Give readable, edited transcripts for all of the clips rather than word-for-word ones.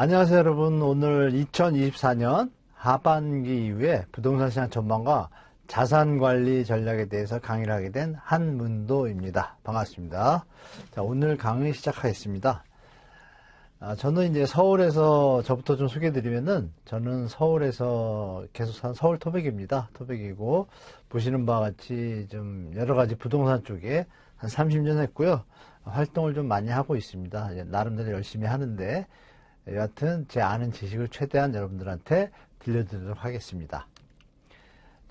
안녕하세요, 여러분. 오늘 2024년 하반기 이후에 부동산 시장 전망과 자산관리 전략에 대해서 강의를 하게 된 한문도입니다. 반갑습니다. 자, 오늘 강의 시작하겠습니다. 저는 이제 서울에서 저부터 좀 소개해드리면은 저는 서울에서 계속 산 서울 토백입니다. 토백이고 보시는 바와 같이 좀 여러 가지 부동산 쪽에 한 30년 했고요. 활동을 좀 많이 하고 있습니다. 나름대로 열심히 하는데 여하튼 제 아는 지식을 최대한 여러분들한테 들려드리도록 하겠습니다.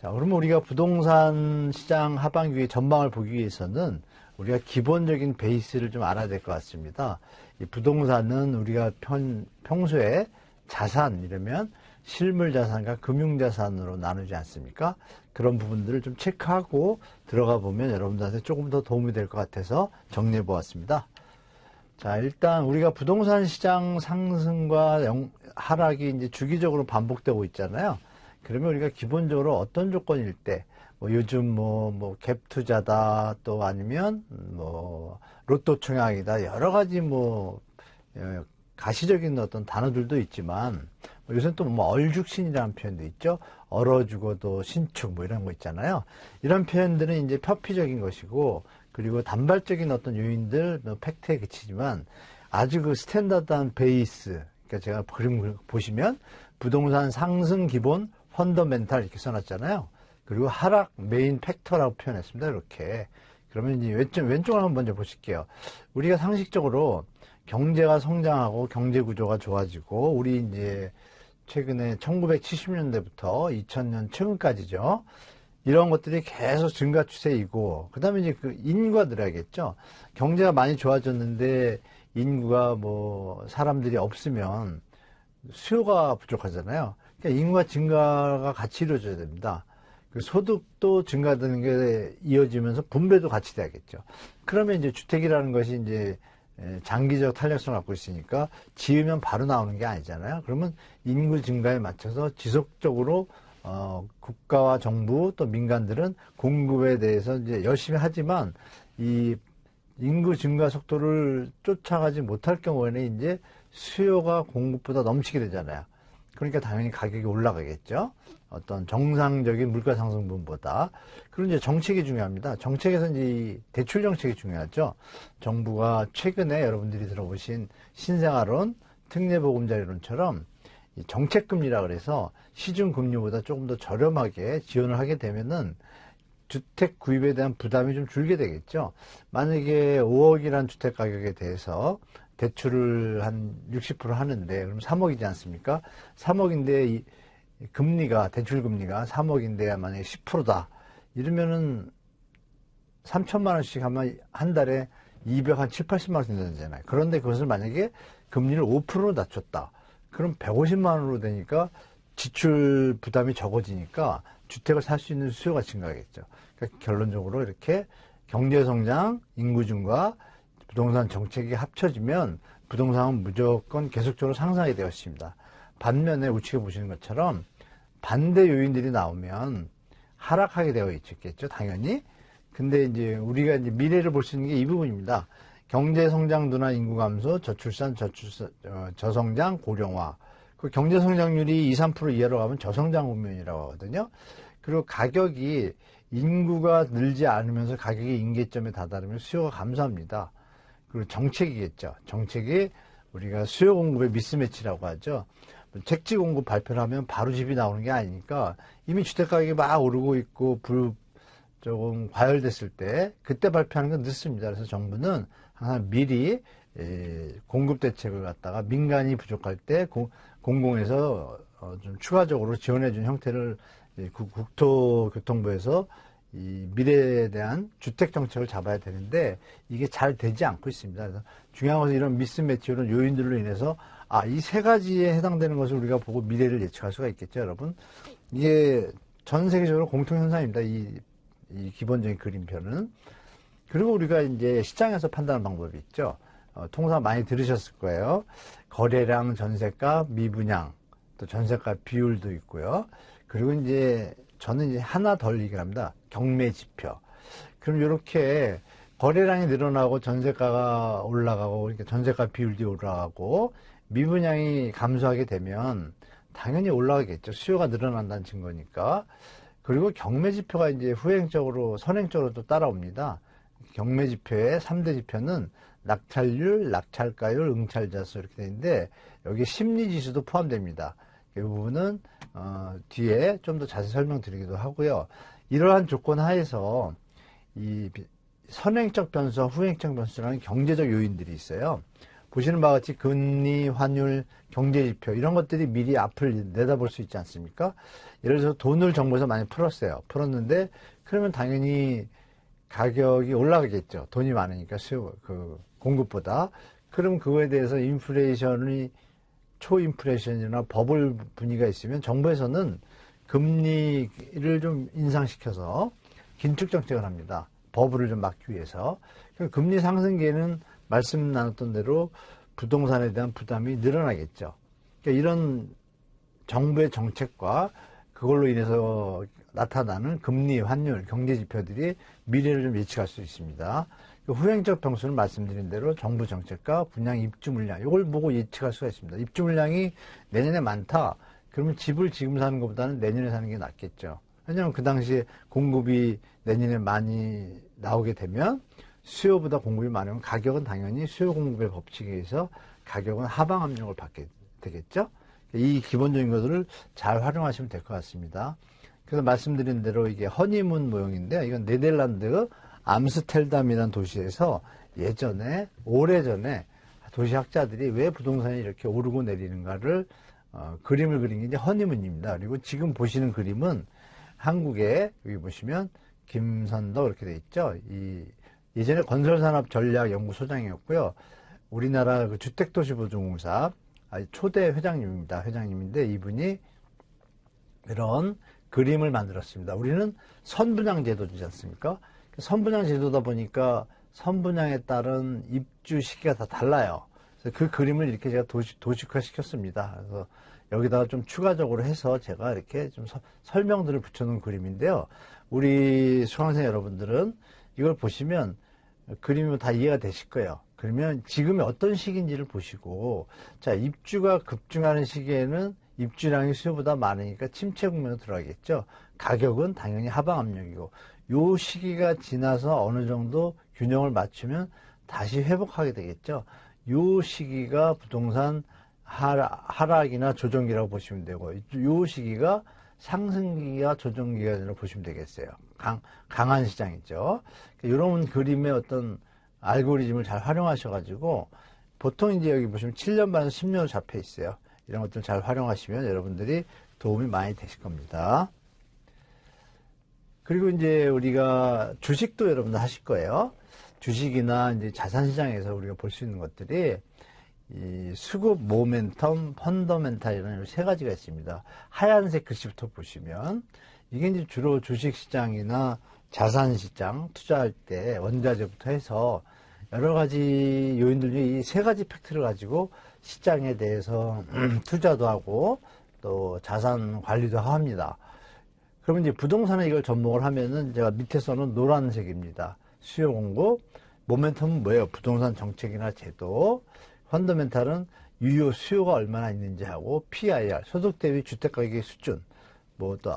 자, 그러면 우리가 부동산 시장 하반기의 전망을 보기 위해서는 우리가 기본적인 베이스를 좀 알아야 될 것 같습니다. 이 부동산은 우리가 평소에 자산 이러면 실물자산과 금융자산으로 나누지 않습니까? 그런 부분들을 좀 체크하고 들어가 보면 여러분들한테 조금 더 도움이 될 것 같아서 정리해 보았습니다. 자, 일단 우리가 부동산 시장 상승과 하락이 이제 주기적으로 반복되고 있잖아요. 그러면 우리가 기본적으로 어떤 조건일 때, 요즘 갭 투자다, 또 아니면 로또 청약이다, 여러 가지 가시적인 어떤 단어들도 있지만, 요새는 또 얼죽신이라는 표현도 있죠. 얼어 죽어도 신축 이런 거 있잖아요. 이런 표현들은 이제 표피적인 것이고, 그리고 단발적인 어떤 요인들, 팩트에 그치지만 아주 그 스탠다드한 베이스, 그러니까 제가 그림 보시면 부동산 상승 기본 펀더멘탈 이렇게 써놨잖아요. 그리고 하락 메인 팩터라고 표현했습니다. 이렇게. 그러면 이제 왼쪽을 한번 먼저 보실게요. 우리가 상식적으로 경제가 성장하고 경제 구조가 좋아지고 우리 이제 최근에 1970년대부터 2000년 최근까지죠. 이런 것들이 계속 증가 추세이고, 그 다음에 이제 그 인구가 늘어야겠죠. 경제가 많이 좋아졌는데, 인구가 사람들이 없으면 수요가 부족하잖아요. 그러니까 인구가 증가가 같이 이루어져야 됩니다. 소득도 증가되는 게 이어지면서 분배도 같이 돼야겠죠. 그러면 이제 주택이라는 것이 이제 장기적 탄력성을 갖고 있으니까 지으면 바로 나오는 게 아니잖아요. 그러면 인구 증가에 맞춰서 지속적으로 국가와 정부 또 민간들은 공급에 대해서 이제 열심히 하지만 이 인구 증가 속도를 쫓아가지 못할 경우에는 이제 수요가 공급보다 넘치게 되잖아요. 그러니까 당연히 가격이 올라가겠죠. 어떤 정상적인 물가 상승분보다. 그리고 이제 정책이 중요합니다. 정책에서 이제 대출 정책이 중요하죠. 정부가 최근에 여러분들이 들어보신 신생아론, 특례보금자리론처럼 정책금리라 그래서 시중금리보다 조금 더 저렴하게 지원을 하게 되면은 주택 구입에 대한 부담이 좀 줄게 되겠죠. 만약에 5억이라는 주택 가격에 대해서 대출을 한 60% 하는데 그럼 3억이지 않습니까? 3억인데 금리가 대출 금리가 3억인데 만약에 10%다. 이러면은 3천만 원씩 하면 한 달에 207, 80만 원 된다잖아요. 그런데 그것을 만약에 금리를 5%로 낮췄다. 그럼 150만 원으로 되니까 지출 부담이 적어지니까 주택을 살 수 있는 수요가 증가하겠죠. 그러니까 결론적으로 이렇게 경제성장, 인구증가, 부동산 정책이 합쳐지면 부동산은 무조건 계속적으로 상승하게 되어 있습니다. 반면에 우측에 보시는 것처럼 반대 요인들이 나오면 하락하게 되어 있겠죠, 당연히. 근데 이제 우리가 이제 미래를 볼 수 있는 게 이 부분입니다. 경제성장 둔화, 인구 감소, 저출산, 저성장, 고령화. 그 경제성장률이 2, 3% 이하로 가면 저성장 국면이라고 하거든요. 그리고 가격이 인구가 늘지 않으면서 가격이 임계점에 다다르면 수요가 감소합니다. 그리고 정책이겠죠. 정책이 우리가 수요 공급의 미스매치라고 하죠. 택지 공급 발표를 하면 바로 집이 나오는 게 아니니까 이미 주택 가격이 막 오르고 있고 조금 과열됐을 때 그때 발표하는 건 늦습니다. 그래서 정부는 항상 미리 공급 대책을 갖다가 민간이 부족할 때 공공에서 좀 추가적으로 지원해 준 형태를 국토교통부에서 이 미래에 대한 주택 정책을 잡아야 되는데 이게 잘 되지 않고 있습니다. 그래서 중요한 것은 이런 미스매치 이런 요인들로 인해서 이 세 가지에 해당되는 것을 우리가 보고 미래를 예측할 수가 있겠죠, 여러분. 이게 전 세계적으로 공통현상입니다. 이 기본적인 그림표는. 그리고 우리가 이제 시장에서 판단하는 방법이 있죠. 통상 많이 들으셨을 거예요. 거래량, 전세가, 미분양, 또 전세가 비율도 있고요. 그리고 이제 저는 이제 하나 덜 얘기를 합니다. 경매 지표. 그럼 이렇게 거래량이 늘어나고 전세가가 올라가고, 그러니까 전세가 비율이 올라가고, 미분양이 감소하게 되면 당연히 올라가겠죠. 수요가 늘어난다는 증거니까. 그리고 경매 지표가 이제 후행적으로, 선행적으로 또 따라옵니다. 경매 지표의 3대 지표는 낙찰률, 낙찰가율, 응찰자수 이렇게 되는데 여기 심리지수도 포함됩니다. 이 부분은 뒤에 좀 더 자세히 설명드리기도 하고요. 이러한 조건 하에서 이 선행적 변수와 후행적 변수라는 경제적 요인들이 있어요. 보시는 바와 같이 금리, 환율, 경제지표 이런 것들이 미리 앞을 내다볼 수 있지 않습니까? 예를 들어서 돈을 정부에서 많이 풀었어요. 풀었는데 그러면 당연히 가격이 올라가겠죠. 돈이 많으니까 공급보다. 그럼 그거에 대해서 인플레이션이 초인플레이션이나 버블 분위기가 있으면 정부에서는 금리를 좀 인상시켜서 긴축 정책을 합니다. 버블을 좀 막기 위해서. 금리 상승기에는 말씀 나눴던 대로 부동산에 대한 부담이 늘어나겠죠. 그러니까 이런 정부의 정책과 그걸로 인해서 나타나는 금리, 환율, 경제 지표들이 미래를 좀 예측할 수 있습니다. 후행적 변수는 말씀드린 대로 정부 정책과 분양 입주 물량 이걸 보고 예측할 수가 있습니다. 입주 물량이 내년에 많다. 그러면 집을 지금 사는 것보다는 내년에 사는 게 낫겠죠. 왜냐하면 그 당시에 공급이 내년에 많이 나오게 되면 수요보다 공급이 많으면 가격은 당연히 수요 공급의 법칙에 의해서 가격은 하방 압력을 받게 되겠죠. 이 기본적인 것들을 잘 활용하시면 될 것 같습니다. 그래서 말씀드린 대로 이게 허니문 모형인데요. 이건 네덜란드 암스텔담이라는 도시에서 예전에, 오래전에 도시학자들이 왜 부동산이 이렇게 오르고 내리는가를 그림을 그린 게 이제 허니문입니다. 그리고 지금 보시는 그림은 한국에 여기 보시면 김선덕 이렇게 돼 있죠. 예전에 건설산업전략연구소장이었고요. 우리나라 그 주택도시보증공사 초대 회장님입니다. 회장님인데 이분이 이런 그림을 만들었습니다. 우리는 선분양 제도지 않습니까? 선분양 제도다 보니까 선분양에 따른 입주 시기가 다 달라요. 그래서 그 그림을 이렇게 제가 도식화 시켰습니다. 그래서 여기다가 좀 추가적으로 해서 제가 이렇게 좀 설명들을 붙여놓은 그림인데요. 우리 수강생 여러분들은 이걸 보시면 그림이 다 이해가 되실 거예요. 그러면 지금이 어떤 시기인지를 보시고, 자, 입주가 급증하는 시기에는 입주량이 수요보다 많으니까 침체 국면으로 들어가겠죠. 가격은 당연히 하방 압력이고, 요 시기가 지나서 어느 정도 균형을 맞추면 다시 회복하게 되겠죠. 요 시기가 부동산 하락이나 조정기라고 보시면 되고, 요 시기가 상승기가 조정기가 보시면 되겠어요. 강한 시장이죠. 이런 그림의 어떤 알고리즘을 잘 활용하셔가지고, 보통 이제 여기 보시면 7년 반에서 10년으로 잡혀 있어요. 이런 것들 잘 활용하시면 여러분들이 도움이 많이 되실 겁니다. 그리고 이제 우리가 주식도 여러분들 하실 거예요. 주식이나 이제 자산시장에서 우리가 볼 수 있는 것들이 이 수급, 모멘텀, 펀더멘탈이라는 세 가지가 있습니다. 하얀색 글씨부터 보시면 이게 이제 주로 주식시장이나 자산시장 투자할 때 원자재부터 해서 여러 가지 요인들 중에 이 세 가지 팩트를 가지고 시장에 대해서 투자도 하고 또 자산 관리도 합니다. 그러면 이제 부동산에 이걸 접목을 하면은 제가 밑에서는 노란색입니다. 수요 공급, 모멘텀은 뭐예요? 부동산 정책이나 제도, 펀더멘탈은 유효 수요가 얼마나 있는지 하고, PIR, 소득 대비 주택 가격의 수준, 뭐 또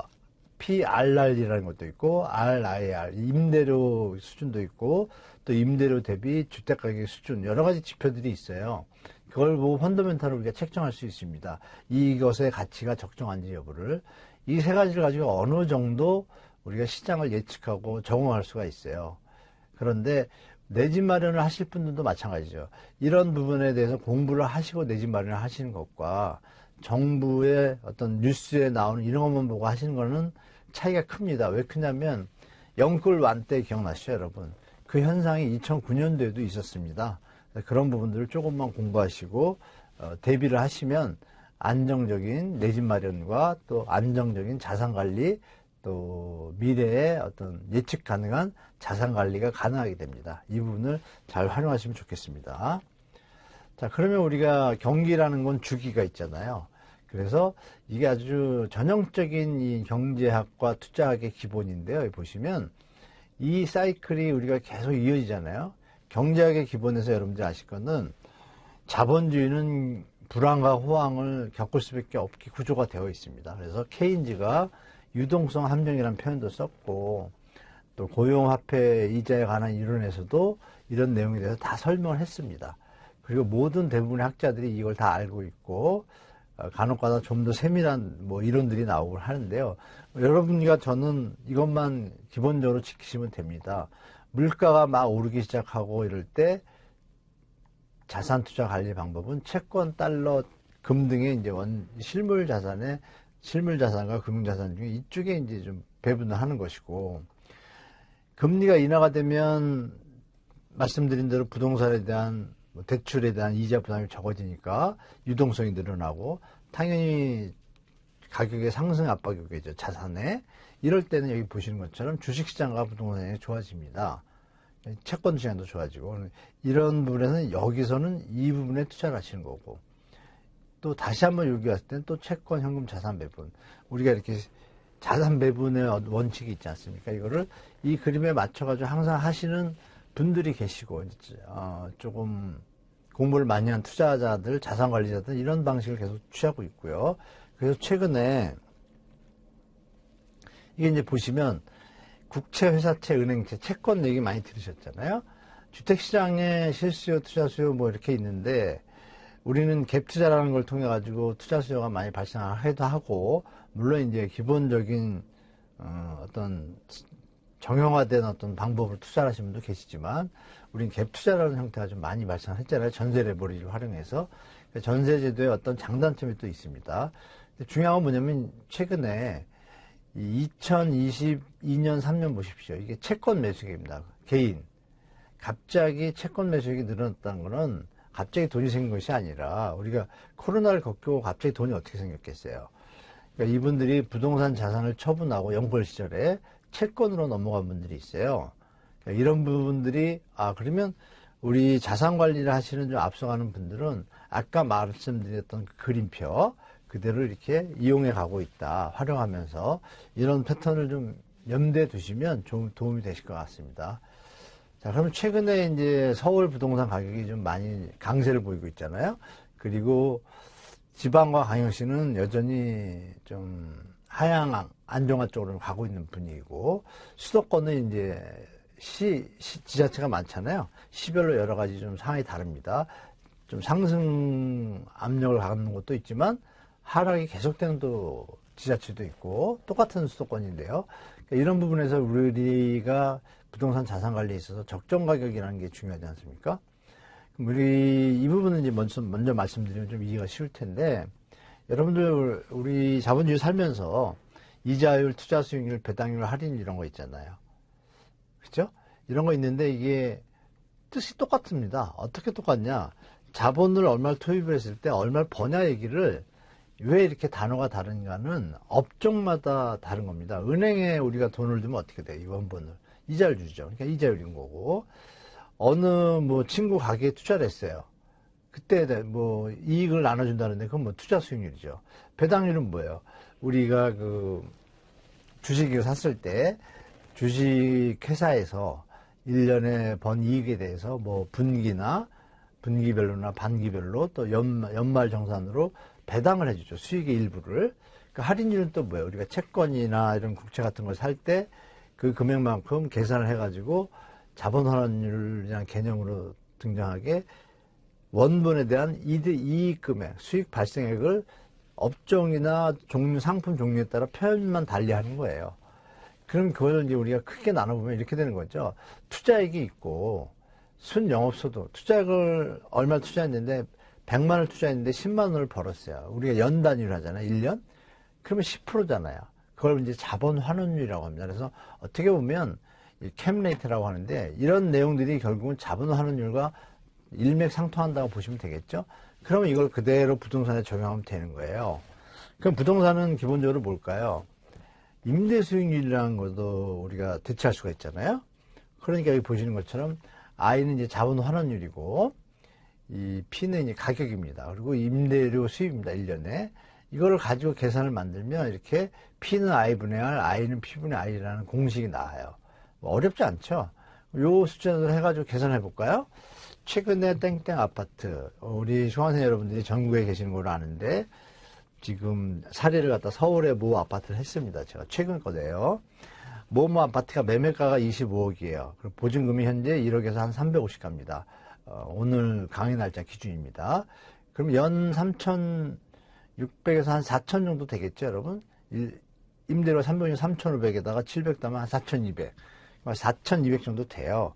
PRR이라는 것도 있고, RIR, 임대료 수준도 있고, 또 임대료 대비 주택 가격의 수준, 여러 가지 지표들이 있어요. 그걸 보고 펀더멘탈을 우리가 책정할 수 있습니다. 이것의 가치가 적정한지 여부를. 이 세 가지를 가지고 어느 정도 우리가 시장을 예측하고 적응할 수가 있어요. 그런데 내 집 마련을 하실 분들도 마찬가지죠. 이런 부분에 대해서 공부를 하시고 내 집 마련을 하시는 것과 정부의 어떤 뉴스에 나오는 이런 것만 보고 하시는 거는 차이가 큽니다. 왜 크냐면 영끌 완 때 기억나시죠, 여러분? 그 현상이 2009년도에도 있었습니다. 그런 부분들을 조금만 공부하시고 대비를 하시면 안정적인 내 집 마련과 또 안정적인 자산 관리, 또 미래의 어떤 예측 가능한 자산 관리가 가능하게 됩니다. 이 부분을 잘 활용하시면 좋겠습니다. 자, 그러면 우리가 경기라는 건 주기가 있잖아요. 그래서 이게 아주 전형적인 이 경제학과 투자학의 기본인데요. 여기 보시면 이 사이클이 우리가 계속 이어지잖아요. 경제학의 기본에서 여러분들 아실 거는 자본주의는 불안과 호황을 겪을 수밖에 없게 구조가 되어 있습니다. 그래서 케인즈가 유동성 함정이라는 표현도 썼고 또 고용화폐 이자에 관한 이론에서도 이런 내용에 대해서 다 설명을 했습니다. 그리고 모든 대부분의 학자들이 이걸 다 알고 있고 간혹가다 좀 더 세밀한 뭐 이론들이 나오곤 하는데요. 여러분과 저는 이것만 기본적으로 지키시면 됩니다. 물가가 막 오르기 시작하고 이럴 때 자산 투자 관리 방법은 채권, 달러, 금 등의 이제 실물 자산과 금융 자산 중에 이쪽에 이제 좀 배분을 하는 것이고, 금리가 인하가 되면 말씀드린 대로 부동산에 대한 대출에 대한 이자 부담이 적어지니까 유동성이 늘어나고 당연히 가격의 상승 압박이 오겠죠, 자산에. 이럴 때는 여기 보시는 것처럼 주식시장과 부동산이 좋아집니다. 채권 시장도 좋아지고, 이런 부분에서는 여기서는 이 부분에 투자를 하시는 거고, 또 다시 한번 여기 왔을 때는 또 채권, 현금, 자산 배분. 우리가 이렇게 자산 배분의 원칙이 있지 않습니까? 이거를 이 그림에 맞춰가지고 항상 하시는 분들이 계시고, 조금 공부를 많이 한 투자자들, 자산 관리자들 이런 방식을 계속 취하고 있고요. 그래서 최근에 이게 이제 보시면 국채, 회사채, 은행채, 채권 얘기 많이 들으셨잖아요. 주택시장에 실수요, 투자 수요 뭐 이렇게 있는데, 우리는 갭 투자라는 걸 통해 가지고 투자 수요가 많이 발생하기도 하고, 물론 이제 기본적인 어떤 정형화된 어떤 방법으로 투자를 하시는 분도 계시지만, 우리는 갭 투자라는 형태가 좀 많이 발생했잖아요. 전세 레버리지를 활용해서. 전세 제도에 어떤 장단점이 또 있습니다. 중요한 건 뭐냐면 최근에 2022년 3년 보십시오. 이게 채권 매수액입니다. 개인. 갑자기 채권 매수액이 늘어났다는 거는 갑자기 돈이 생긴 것이 아니라 우리가 코로나를 겪고 갑자기 돈이 어떻게 생겼겠어요. 그러니까 이분들이 부동산 자산을 처분하고 영벌 시절에 채권으로 넘어간 분들이 있어요. 그러니까 이런 부분들이 그러면 우리 자산 관리를 하시는 좀 앞서가는 분들은 아까 말씀드렸던 그 그림표 그대로 이렇게 이용해 가고 있다. 활용하면서 이런 패턴을 좀 염두에 두시면 좀 도움이 되실 것 같습니다. 자, 그러면 최근에 이제 서울 부동산 가격이 좀 많이 강세를 보이고 있잖아요. 그리고 지방과 광역시는 여전히 좀 하향 안정화 쪽으로 가고 있는 분위기고, 수도권은 이제 지자체가 많잖아요. 시별로 여러 가지 좀 상황이 다릅니다. 좀 상승 압력을 갖는 것도 있지만 하락이 계속되는 또 지자체도 있고 똑같은 수도권인데요. 그러니까 이런 부분에서 우리가 부동산 자산 관리에 있어서 적정 가격이라는 게 중요하지 않습니까? 우리 이 부분은 이제 먼저 말씀드리면 좀 이해가 쉬울 텐데, 여러분들 우리 자본주의 살면서 이자율, 투자 수익률, 배당률, 할인 이런 거 있잖아요. 그렇죠? 이런 거 있는데 이게 뜻이 똑같습니다. 어떻게 똑같냐? 자본을 얼마를 투입을 했을 때 얼마를 버냐 얘기를 왜 이렇게 단어가 다른가는 업종마다 다른 겁니다. 은행에 우리가 돈을 두면 어떻게 돼요? 원본을. 이자를 주죠. 그러니까 이자율인 거고, 어느 뭐 친구 가게에 투자를 했어요. 그때 뭐 이익을 나눠준다는데 그건 뭐 투자 수익률이죠. 배당률은 뭐예요? 우리가 그 주식을 샀을 때 주식 회사에서 1년에 번 이익에 대해서 뭐 분기별로나 반기별로 또 연말 정산으로 배당을 해주죠. 수익의 일부를. 그 할인율은 또 뭐예요? 우리가 채권이나 이런 국채 같은 걸 살 때 그 금액만큼 계산을 해가지고 자본환원율이라는 개념으로 등장하게 원본에 대한 이익 금액, 수익 발생액을 업종이나 상품 종류에 따라 표현만 달리하는 거예요. 그럼 그걸 이제 우리가 크게 나눠보면 이렇게 되는 거죠. 투자액이 있고 순영업소득, 투자액을 얼마 투자했는데 100만 원을 투자했는데 10만 원을 벌었어요. 우리가 연 단위로 하잖아요. 1년? 그러면 10%잖아요. 그걸 이제 자본 환원율이라고 합니다. 그래서 어떻게 보면 캡레이트라고 하는데 이런 내용들이 결국은 자본 환원율과 일맥상통한다고 보시면 되겠죠. 그러면 이걸 그대로 부동산에 적용하면 되는 거예요. 그럼 부동산은 기본적으로 뭘까요? 임대 수익률이라는 것도 우리가 대체할 수가 있잖아요. 그러니까 여기 보시는 것처럼 I는 이제 자본 환원율이고 이 P는 이제 가격입니다. 그리고 임대료 수입입니다. 1년에. 이거를 가지고 계산을 만들면 이렇게 P는 I분의 R, I는 P분의 I라는 공식이 나와요. 뭐 어렵지 않죠? 요 숫자를 해가지고 계산해 볼까요? 최근에 땡땡 아파트, 우리 중학생 여러분들이 전국에 계시는 걸로 아는데, 지금 사례를 갖다 서울의 모 아파트를 했습니다. 제가 최근 거네요. 모 아파트가 매매가가 25억이에요. 그리고 보증금이 현재 1억에서 한 350 갑니다. 오늘 강의 날짜 기준입니다. 그럼 연 3,600에서 한 4,000 정도 되겠죠, 여러분? 임대료 300이 3,500에다가 700 더하면 한 4,200. 4,200 정도 돼요.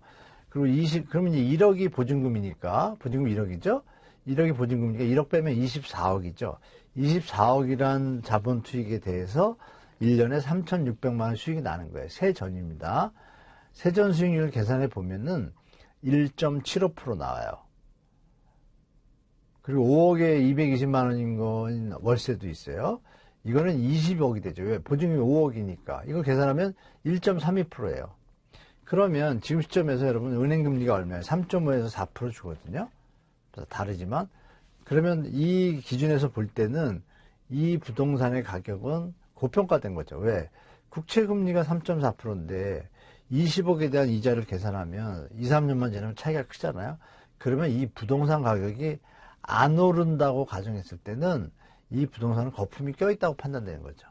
그리고 그러면 이제 1억이 보증금이니까, 보증금 1억이죠? 1억이 보증금이니까 1억 빼면 24억이죠. 24억이란 자본 투입에 대해서 1년에 3,600만 원 수익이 나는 거예요. 세전입니다. 세전 수익률을 계산해 보면은 1.75% 나와요. 그리고 5억에 220만 원인 건 월세도 있어요. 이거는 20억이 되죠. 왜? 보증금이 5억이니까. 이거 계산하면 1.32%예요. 그러면 지금 시점에서 여러분 은행금리가 얼마예요? 3.5에서 4% 주거든요. 다르지만 그러면 이 기준에서 볼 때는 이 부동산의 가격은 고평가된 거죠. 왜? 국채금리가 3.4%인데 20억에 대한 이자를 계산하면 2, 3년만 지나면 차이가 크잖아요. 그러면 이 부동산 가격이 안 오른다고 가정했을 때는 이 부동산은 거품이 껴있다고 판단되는 거죠.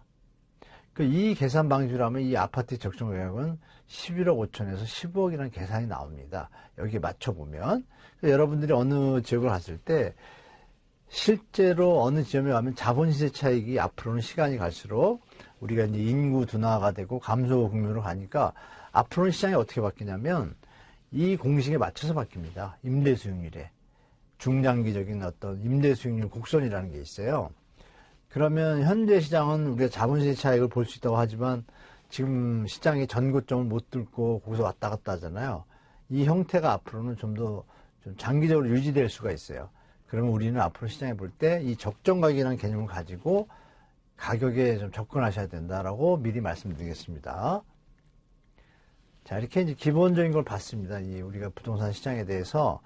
이 계산 방식으로 하면 이 아파트 적정 가격은 11억 5천에서 15억이라는 계산이 나옵니다. 여기에 맞춰보면. 여러분들이 어느 지역을 갔을 때 실제로 어느 지점에 가면 자본시세 차익이 앞으로는 시간이 갈수록 우리가 이제 인구 둔화가 되고 감소 국면으로 가니까 앞으로는 시장이 어떻게 바뀌냐면 이 공식에 맞춰서 바뀝니다. 임대 수익률에. 중장기적인 어떤 임대 수익률 곡선이라는 게 있어요. 그러면 현재 시장은 우리가 자본시세 차익을 볼 수 있다고 하지만 지금 시장이 전고점을 못 뚫고 거기서 왔다 갔다 하잖아요. 이 형태가 앞으로는 좀 더 좀 장기적으로 유지될 수가 있어요. 그러면 우리는 앞으로 시장에 볼 때 이 적정 가격이라는 개념을 가지고 가격에 좀 접근하셔야 된다라고 미리 말씀드리겠습니다. 자, 이렇게 이제 기본적인 걸 봤습니다. 이 우리가 부동산 시장에 대해서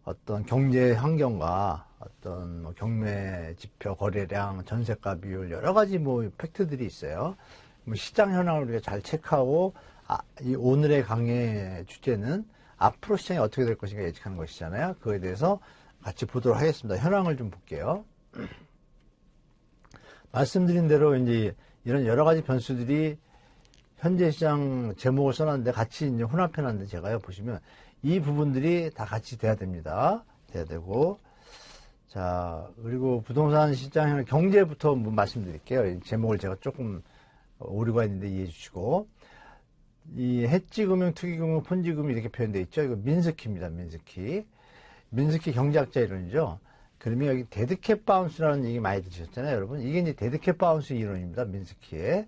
어떤 경제 환경과 어떤 뭐 경매 지표, 거래량, 전세가 비율 여러 가지 뭐 팩트들이 있어요. 뭐 시장 현황을 우리가 잘 체크하고 이 오늘의 강의 주제는 앞으로 시장이 어떻게 될 것인가 예측하는 것이잖아요. 그거에 대해서 같이 보도록 하겠습니다. 현황을 좀 볼게요. 말씀드린 대로 이제 이런 여러 가지 변수들이 현재 시장 제목을 써놨는데 같이 이제 혼합해놨는데 제가요 보시면 이 부분들이 다 같이 돼야 됩니다. 돼야 되고. 자, 그리고 부동산 시장 경제부터 말씀드릴게요. 제목을 제가 조금 오류가 있는데 이해해 주시고. 이 해지금융, 투기금융, 폰지금융 이렇게 표현되어 있죠. 이거 민스키입니다. 민스키. 민스키 경제학자 이론이죠. 그러면 여기 데드캣 바운스라는 얘기 많이 들으셨잖아요, 여러분. 이게 이제 데드캣 바운스 이론입니다. 민스키의.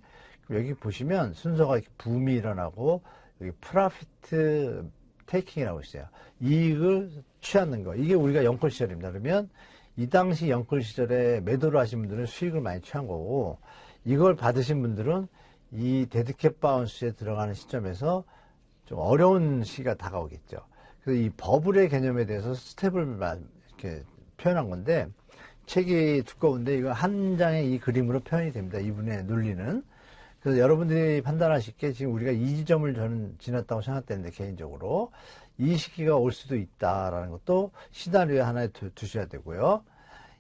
여기 보시면 순서가 이렇게 붐이 일어나고 여기 프라피트 테이킹이라고 있어요. 이익을 취하는 거. 이게 우리가 영끌 시절입니다. 그러면 이 당시 영끌 시절에 매도를 하신 분들은 수익을 많이 취한 거고 이걸 받으신 분들은 이 데드캣 바운스에 들어가는 시점에서 좀 어려운 시기가 다가오겠죠. 그래서 이 버블의 개념에 대해서 스텝을 이렇게 표현한 건데 책이 두꺼운데 이거 한 장의 이 그림으로 표현이 됩니다. 이분의 논리는. 그래서 여러분들이 판단하실게 지금 우리가 이 지점을 저는 지났다고 생각되는데 개인적으로 이 시기가 올 수도 있다라는 것도 시나리오에 하나에 두셔야 되고요.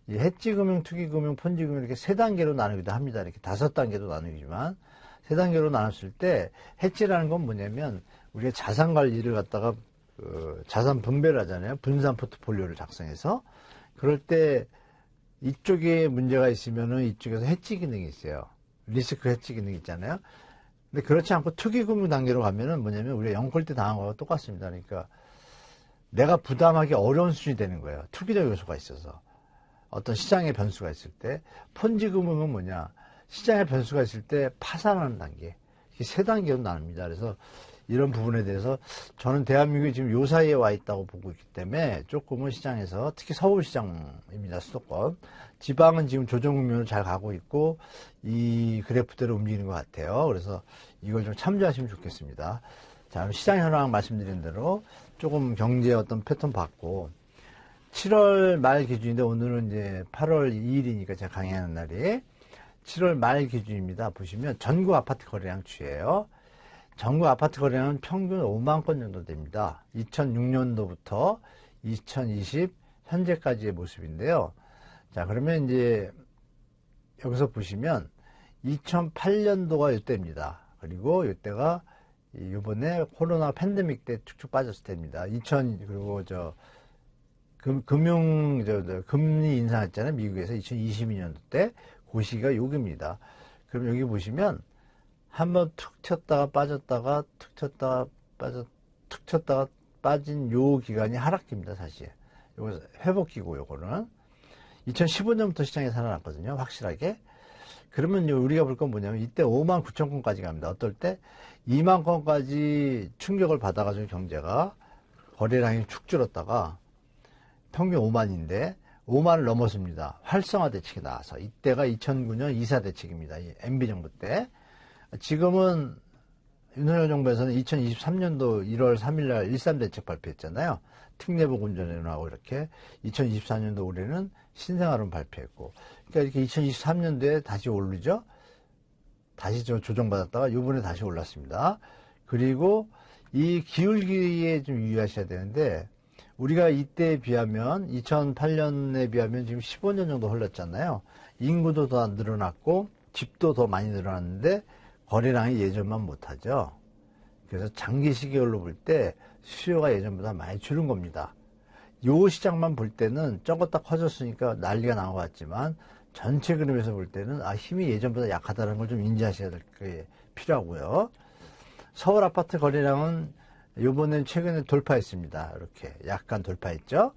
이 해지금융, 투기금융, 폰지금융 이렇게 세 단계로 나누기도 합니다. 이렇게 5단계도 나누지만 세 단계로 나눴을 때 해지라는 건 뭐냐면 우리가 자산 관리를 갖다가 자산 분배를 하잖아요. 분산 포트폴리오를 작성해서 그럴 때 이쪽에 문제가 있으면은 이쪽에서 해지 기능이 있어요. 리스크 해지 기능 있잖아요. 근데 그렇지 않고 투기금융 단계로 가면은 뭐냐면 우리가 영끌 때 당한 거와 똑같습니다. 그러니까 내가 부담하기 어려운 수준이 되는 거예요. 투기적 요소가 있어서. 어떤 시장의 변수가 있을 때. 폰지금융은 뭐냐. 시장의 변수가 있을 때 파산하는 단계. 이 세 단계로 나눕니다. 그래서 이런 부분에 대해서 저는 대한민국이 지금 요 사이에 와 있다고 보고 있기 때문에 조금은 시장에서 특히 서울시장입니다. 수도권. 지방은 지금 조정 국면으로 잘 가고 있고 이 그래프대로 움직이는 것 같아요. 그래서 이걸 좀 참조하시면 좋겠습니다. 자, 시장 현황 말씀드린 대로 조금 경제 어떤 패턴 봤고 7월 말 기준인데 오늘은 이제 8월 2일이니까 제가 강의하는 날이 7월 말 기준입니다. 보시면 전국 아파트 거래량 추이에요. 전국 아파트 거래량은 평균 5만 건 정도 됩니다. 2006년도부터 2020 현재까지의 모습인데요. 자, 그러면 이제 여기서 보시면 2008년도가 이때입니다. 그리고 이때가 이번에 코로나 팬데믹 때 축축 빠졌을 때입니다. 그리고 금리 인상했잖아요. 미국에서 2022년도 때. 그 시기가 여기입니다. 그럼 여기 보시면 한번 툭 쳤다가 빠졌다가 툭 쳤다가 툭 쳤다가 빠진 요 기간이 하락기입니다, 사실. 요거 회복기고, 요거는. 2015년부터 시장이 살아났거든요, 확실하게. 그러면 우리가 볼 건 뭐냐면, 이때 5만 9천 건까지 갑니다. 어떨 때? 2만 건까지 충격을 받아가지고 경제가 거래량이 축 줄었다가 평균 5만인데, 5만을 넘었습니다. 활성화 대책이 나와서. 이때가 2009년 2사 대책입니다. MB정부 때. 지금은 윤석열 정부에서는 2023년도 1월 3일날 13대책 발표했잖아요. 특례복 운전하고 이렇게. 2024년도 올해는 신생아론 발표했고. 그러니까 이렇게 2023년도에 다시 오르죠. 다시 조정받았다가 요번에 다시 올랐습니다. 그리고 이 기울기에 좀 유의하셔야 되는데, 우리가 이때에 비하면 2008년에 비하면 지금 15년 정도 흘렀잖아요. 인구도 더 늘어났고 집도 더 많이 늘어났는데 거래량이 예전만 못하죠. 그래서 장기 시계열로 볼 때 수요가 예전보다 많이 줄은 겁니다. 요 시장만 볼 때는 쩍었다 커졌으니까 난리가 난 것 같지만 전체 그림에서 볼 때는 힘이 예전보다 약하다는 걸 좀 인지하셔야 될 게 필요하고요. 서울 아파트 거래량은 요번엔 최근에 돌파했습니다. 이렇게 약간 돌파했죠.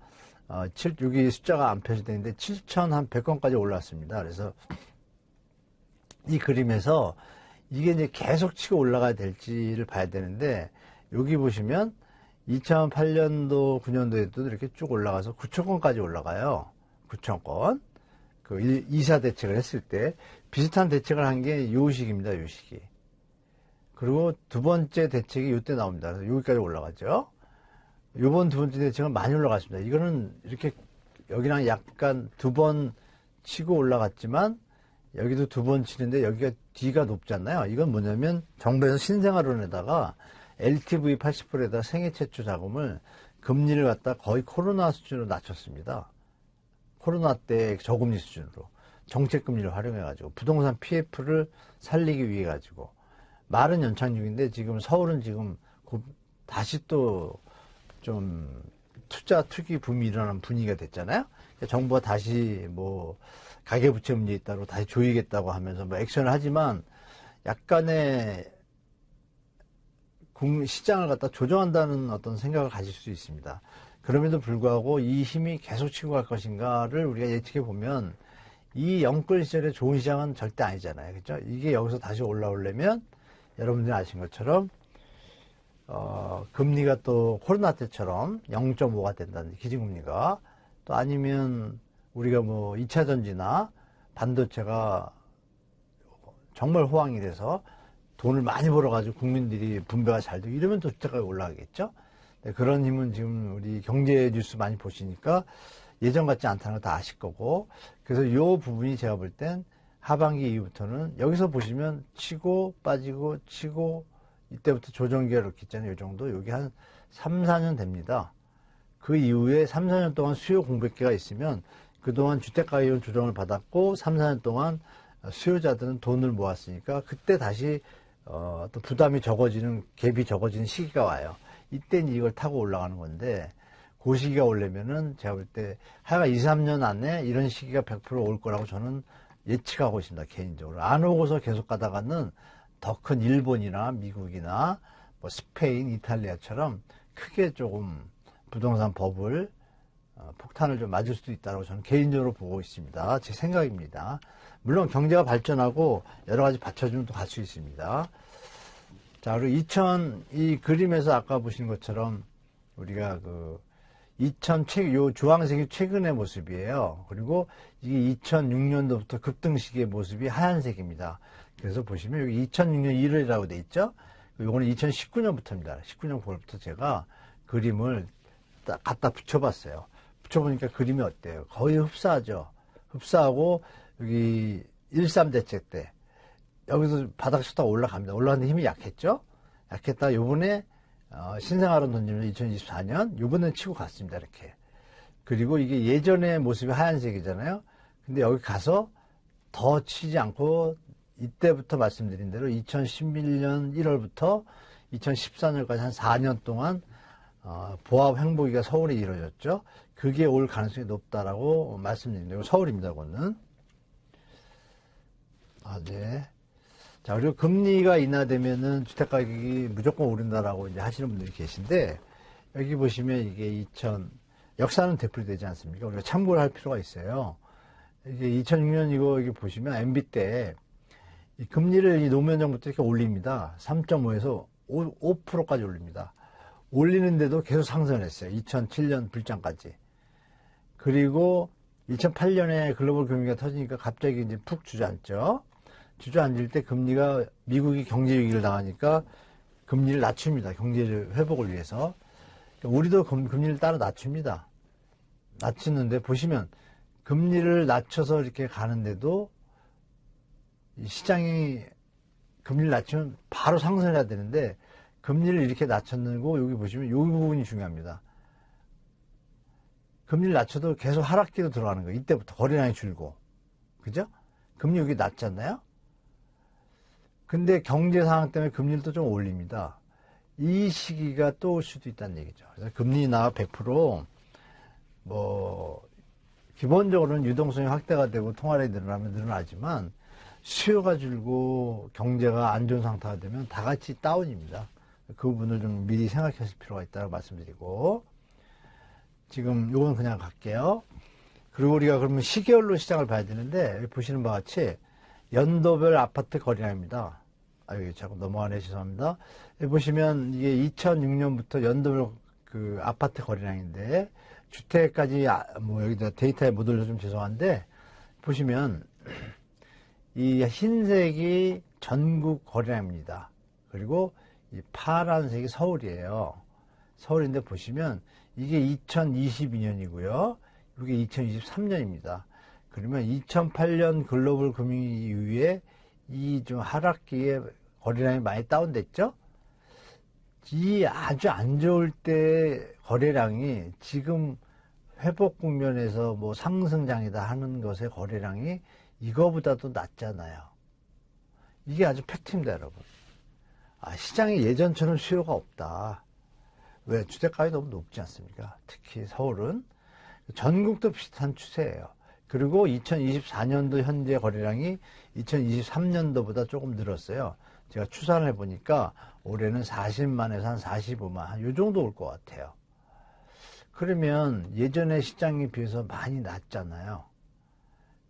여기 숫자가 안 표시되어 있는데 7,100건까지 올랐습니다. 그래서 이 그림에서 이게 이제 계속 치고 올라가야 될지를 봐야 되는데, 여기 보시면 2008년도 9년도에도 이렇게 쭉 올라가서 9,000건까지 올라가요. 9,000건. 그 2사 대책을 했을 때 비슷한 대책을 한 게 요 시기입니다. 요 시기. 그리고 두 번째 대책이 이때 나옵니다. 그래서 여기까지 올라가죠. 요번 두 번째 대책은 많이 올라갔습니다. 이거는 이렇게 여기랑 약간 두 번 치고 올라갔지만 여기도 두 번 치는데 여기가 뒤가 높잖아요. 이건 뭐냐면 정부에서 신생아론에다가 LTV 80%에다 생애 최초 자금을 금리를 갖다 거의 코로나 수준으로 낮췄습니다. 코로나 때 저금리 수준으로 정책금리를 활용해가지고 부동산 PF를 살리기 위해 가지고. 말은 연착 중인데 지금 서울은 지금 다시 또 좀 투기 붐이 일어나는 분위기가 됐잖아요. 정부가 다시 뭐 가계부채 문제 있다고 다시 조이겠다고 하면서 뭐 액션을 하지만 약간의 시장을 갖다 조정한다는 어떤 생각을 가질 수 있습니다. 그럼에도 불구하고 이 힘이 계속 치고 갈 것인가를 우리가 예측해 보면 이 영끌 시절에 좋은 시장은 절대 아니잖아요. 그렇죠? 이게 여기서 다시 올라오려면 여러분들이 아신 것처럼 금리가 또 코로나 때처럼 0.5가 된다는 기준금리가, 또 아니면 우리가 뭐 2차 전지나 반도체가 정말 호황이 돼서 돈을 많이 벌어가지고 국민들이 분배가 잘 되고 이러면 또 주택가가 올라가겠죠. 네, 그런 힘은 지금 우리 경제 뉴스 많이 보시니까 예전 같지 않다는 걸 다 아실 거고, 그래서 이 부분이 제가 볼 땐 하반기 이후부터는 여기서 보시면 치고 빠지고 치고 이때부터 조정기가 이렇게 있잖아요. 이 정도. 여기 한 3, 4년 됩니다. 그 이후에 3, 4년 동안 수요 공백기가 있으면 그동안 주택가격 조정을 받았고 3, 4년 동안 수요자들은 돈을 모았으니까 그때 다시 또 부담이 적어지는, 갭이 적어지는 시기가 와요. 이때는 이걸 타고 올라가는 건데, 그 시기가 오려면은 제가 볼 때 하여간 2, 3년 안에 이런 시기가 100% 올 거라고 저는 예측하고 있습니다. 개인적으로. 안 오고서 계속 가다가는 더 큰 일본이나 미국이나 뭐 스페인, 이탈리아처럼 크게 조금 부동산 버블 폭탄을 좀 맞을 수도 있다고 저는 개인적으로 보고 있습니다. 제 생각입니다. 물론 경제가 발전하고 여러 가지 받쳐주면 또 갈 수 있습니다. 자, 그리고 이 그림에서 아까 보신 것처럼 우리가 요 주황색이 최근의 모습이에요. 그리고 이게 2006년도부터 급등시기의 모습이 하얀색입니다. 그래서 보시면 여기 2006년 1월이라고 돼 있죠. 요거는 2019년부터입니다. 19년 9월부터 제가 그림을 딱 갖다 붙여봤어요. 붙여보니까 그림이 어때요? 거의 흡사하죠. 흡사하고 여기 13대책 때 여기서 바닥 쳤다 올라갑니다. 올라가는데 힘이 약했죠. 약했다. 요번에 신생아론 던지면 2024년 요번엔 치고 갔습니다. 이렇게. 그리고 이게 예전의 모습이 하얀색이잖아요. 근데 여기 가서 더 치지 않고 이때부터 말씀드린 대로 2011년 1월부터 2014년까지 한 4년 동안 보합 횡보기가 서울에 이루어졌죠. 그게 올 가능성이 높다라고 말씀드립니다. 서울입니다. 그거는. 네. 자, 그리고 금리가 인하되면은 주택가격이 무조건 오른다라고 이제 하시는 분들이 계신데, 여기 보시면 이게 역사는 되풀이되지 않습니까? 우리가 참고를 할 필요가 있어요. 이게 2006년 여기 보시면 MB 때 이 금리를 이 노무현 정부 때 이렇게 올립니다. 3.5에서 5%까지 올립니다. 올리는데도 계속 상승을 했어요. 2007년 불장까지. 그리고 2008년에 글로벌 금융위기가 터지니까 갑자기 이제 푹 주저앉죠. 주저앉을 때 금리가 미국이 경제 위기를 당하니까 금리를 낮춥니다. 경제를 회복을 위해서. 우리도 금리를 따라 낮춥니다. 낮추는데 보시면 금리를 낮춰서 이렇게 가는데도 시장이 금리를 낮추면 바로 상승해야 되는데 금리를 이렇게 낮췄고 여기 보시면 이 부분이 중요합니다. 금리를 낮춰도 계속 하락기로 들어가는 거예요. 이때부터 거래량이 줄고. 그죠? 금리 여기 낮잖아요? 근데 경제 상황 때문에 금리를 또 좀 올립니다. 이 시기가 또 올 수도 있다는 얘기죠. 그래서 금리 인하 100% 기본적으로는 유동성이 확대가 되고 통화량이 늘어나면 늘어나지만 수요가 줄고 경제가 안 좋은 상태가 되면 다 같이 다운입니다. 그 부분을 좀 미리 생각하실 필요가 있다고 말씀드리고, 지금 요건 그냥 갈게요. 그리고 우리가 그러면 시계열로 시장을 봐야 되는데, 여기 보시는 바와 같이 연도별 아파트 거래량입니다. 여기 자꾸 넘어가네, 죄송합니다. 여기 보시면 이게 2006년부터 연도별 그 아파트 거래량인데, 주택까지 여기다 데이터에 못 올려서 좀 죄송한데, 보시면 이 흰색이 전국 거래량입니다. 그리고 이 파란색이 서울이에요. 서울인데 보시면 이게 2022년이고요. 이게 2023년입니다. 그러면 2008년 글로벌 금융위기 이후에 이 좀 하락기에 거래량이 많이 다운됐죠? 이 아주 안 좋을 때 거래량이 지금 회복 국면에서 상승장이다 하는 것의 거래량이 이거보다도 낮잖아요. 이게 아주 팩트입니다, 여러분. 시장이 예전처럼 수요가 없다. 왜? 주택가격이 너무 높지 않습니까? 특히 서울은. 전국도 비슷한 추세예요. 그리고 2024년도 현재 거래량이 2023년도보다 조금 늘었어요. 제가 추산을 해보니까 올해는 40만에서 한 45만, 요 정도 올 것 같아요. 그러면 예전의 시장에 비해서 많이 낮잖아요.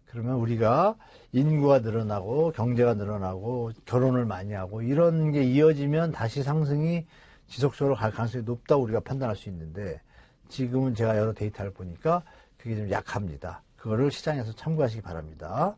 그러면 우리가 인구가 늘어나고 경제가 늘어나고 결혼을 많이 하고 이런 게 이어지면 다시 상승이 지속적으로 갈 가능성이 높다고 우리가 판단할 수 있는데, 지금은 제가 여러 데이터를 보니까 그게 좀 약합니다. 그거를 시장에서 참고하시기 바랍니다.